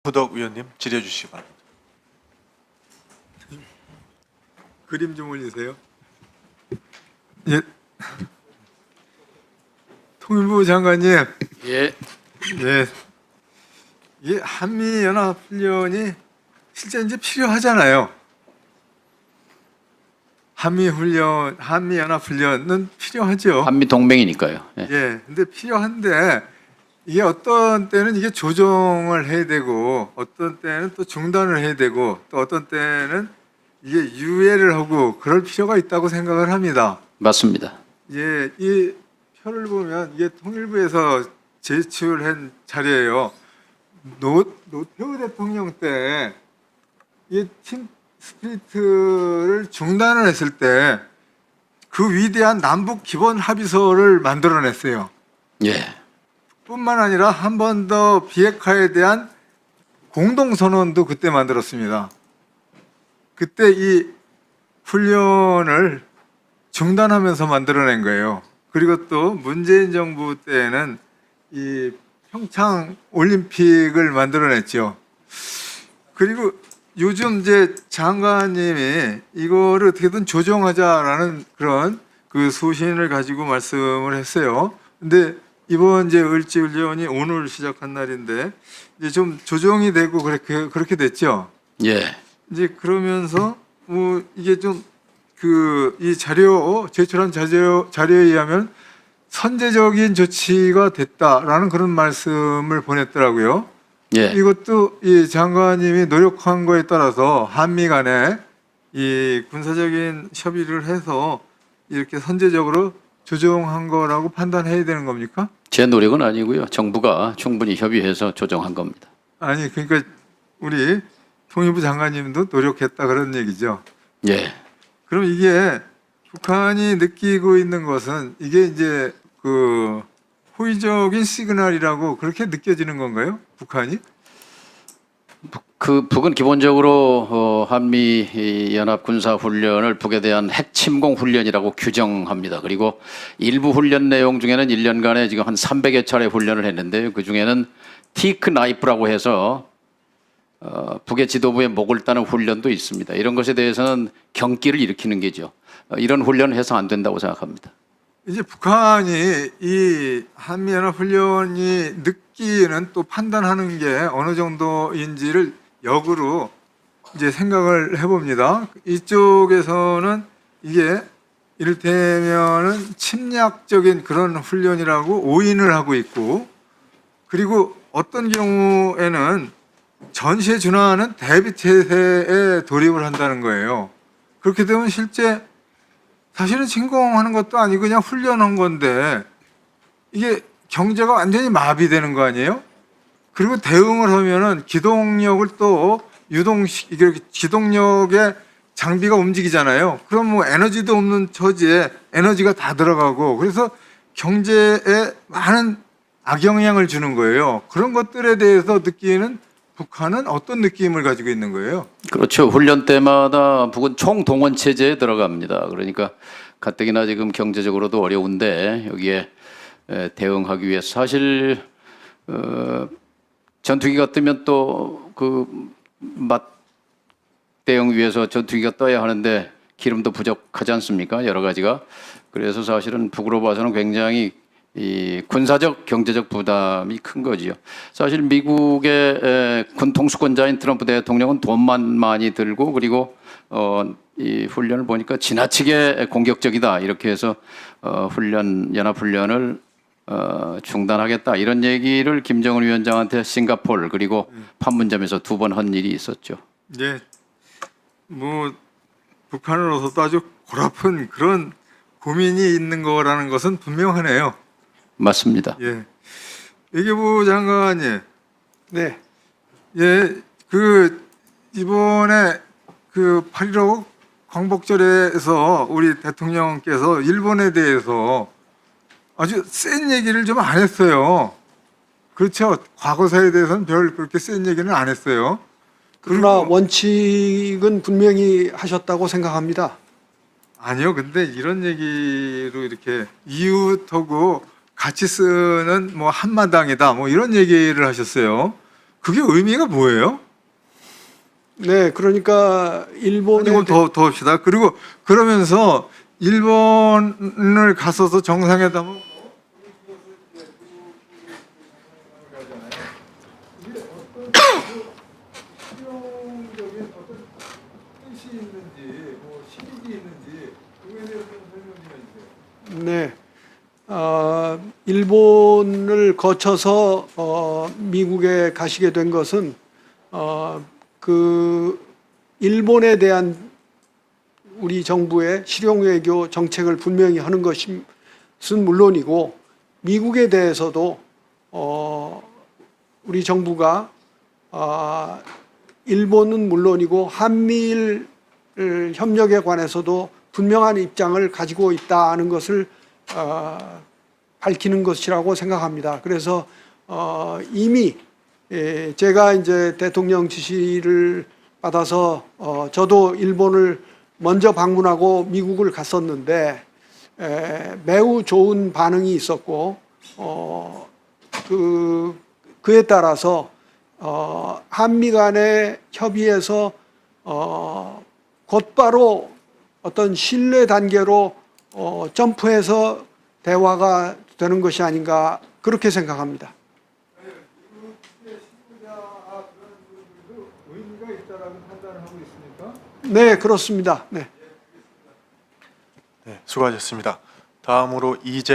후덕 위원님 질의해 주시기 바랍니다. 그림 좀 올리세요. 예. 통일부 장관님, 예, 예, 이 한미 연합 훈련이 실제 이제 필요하잖아요. 한미 연합 훈련은 필요하죠. 한미 동맹이니까요. 예. 예, 근데 필요한데 이게 어떤 때는 이게 조정을 해야 되고 어떤 때는 또 중단을 해야 되고 또 어떤 때는 이게 유예를 하고 그럴 필요가 있다고 생각을 합니다. 맞습니다. 예, 이 표를 보면 이게 통일부에서 제출한 자료예요. 노태우 대통령 때 이 팀 스피릿을 중단을 했을 때 그 위대한 남북 기본 합의서를 만들어냈어요. 예, 뿐만 아니라 한 번 더 비핵화에 대한 공동선언도 그때 만들었습니다. 그때 이 훈련을 중단하면서 만들어낸 거예요. 그리고 또 문재인 정부 때는 이 평창 올림픽을 만들어냈죠. 그리고 요즘 이제 장관님이 이거를 어떻게든 조정하자라는 그런 그 소신을 가지고 말씀을 했어요. 근데 이번 이제 을지훈련이 오늘 시작한 날인데 이제 좀 조정이 되고 그렇게 됐죠. 예, 이제 그러면서 뭐 이게 좀 그 이 제출한 자료에 의하면 선제적인 조치가 됐다라는 그런 말씀을 보냈더라고요. 예, 이것도 이 장관님이 노력한 거에 따라서 한미 간에 이 군사적인 협의를 해서 이렇게 선제적으로 조정한 거라고 판단해야 되는 겁니까? 제 노력은 아니고요. 정부가 충분히 협의해서 조정한 겁니다. 아니 그러니까 우리 통일부 장관님도 노력했다 그런 얘기죠. 예, 그럼 이게 북한이 느끼고 있는 것은 이게 이제 그 호의적인 시그널이라고 그렇게 느껴지는 건가요? 북한이? 북은 기본적으로 한미 연합 군사 훈련을 북에 대한 핵 침공 훈련이라고 규정합니다. 그리고 일부 훈련 내용 중에는 1년간에 지금 한 300여 차례 훈련을 했는데요. 그 중에는 티크 나이프라고 해서 북의 지도부의 목을 따는 훈련도 있습니다. 이런 것에 대해서는 경기를 일으키는 게죠. 이런 훈련을 해서 안 된다고 생각합니다. 이제 북한이 이 한미연합훈련이 느끼는 또 판단하는 게 어느 정도인지를 역으로 이제 생각을 해봅니다. 이쪽에서는 이게 이를테면은 침략적인 그런 훈련이라고 오인을 하고 있고, 그리고 어떤 경우에는 전시에 준하는 대비 태세에 돌입을 한다는 거예요. 그렇게 되면 실제 사실은 침공하는 것도 아니고 그냥 훈련한 건데 이게 경제가 완전히 마비되는 거 아니에요? 그리고 대응을 하면은 기동력을 또 이게 기동력의 장비가 움직이잖아요. 그럼 뭐 에너지도 없는 처지에 에너지가 다 들어가고 그래서 경제에 많은 악영향을 주는 거예요. 그런 것들에 대해서 느끼는 북한은 어떤 느낌을 가지고 있는 거예요? 그렇죠. 훈련 때마다 북은 총동원 체제에 들어갑니다. 그러니까 가뜩이나 지금 경제적으로도 어려운데 여기에 대응하기 위해서 사실 전투기가 뜨면 또 그 맞대응 위해서 전투기가 떠야 하는데 기름도 부족하지 않습니까? 여러 가지가. 그래서 사실은 북으로 봐서는 굉장히 이 군사적 경제적 부담이 큰 거지요. 사실 미국의 군 통수권자인 트럼프 대통령은 돈만 많이 들고 그리고 이 훈련을 보니까 지나치게 공격적이다 이렇게 해서 연합 훈련을 중단하겠다 이런 얘기를 김정은 위원장한테 싱가포르 그리고 판문점에서 2번 한 일이 있었죠. 예, 뭐 북한으로서도 아주 골아픈 그런 고민이 있는 거라는 것은 분명하네요. 맞습니다. 예, 외교부 장관님, 네, 예, 그 이번에 그 8.15 광복절에서 우리 대통령께서 일본에 대해서 아주 센 얘기를 좀 안 했어요. 그렇죠. 과거사에 대해서는 별 그렇게 센 얘기는 안 했어요. 그러나 그리고 원칙은 분명히 하셨다고 생각합니다. 아니요. 근데 이런 얘기로 이렇게 이웃하고 같이 쓰는 뭐 한마당이다 뭐 이런 얘기를 하셨어요. 그게 의미가 뭐예요? 네, 그러니까 일본의 조금 더 합시다. 그리고 그러면서 일본을 갔어서 정상회담을 실용적인 어떤 뜻이 있는지, 뭐 실익이 있는지 그거에 대해서 설명 좀 해주세요. 네, 일본을 거쳐서 미국에 가시게 된 것은 그 일본에 대한 우리 정부의 실용 외교 정책을 분명히 하는 것은 물론이고 미국에 대해서도 우리 정부가 일본은 물론이고 한미일 협력에 관해서도 분명한 입장을 가지고 있다는 것을 밝히는 것이라고 생각합니다. 그래서 이미 제가 이제 대통령 지시를 받아서 저도 일본을 먼저 방문하고 미국을 갔었는데 매우 좋은 반응이 있었고 그에 따라서 한미 간의 협의에서 곧바로 어떤 신뢰 단계로 점프해서 대화가 되는 것이 아닌가 그렇게 생각합니다. 의미가 있다라고 판단을 하고 있습니까? 네, 그렇습니다. 네. 네, 수고하셨습니다. 다음으로 이재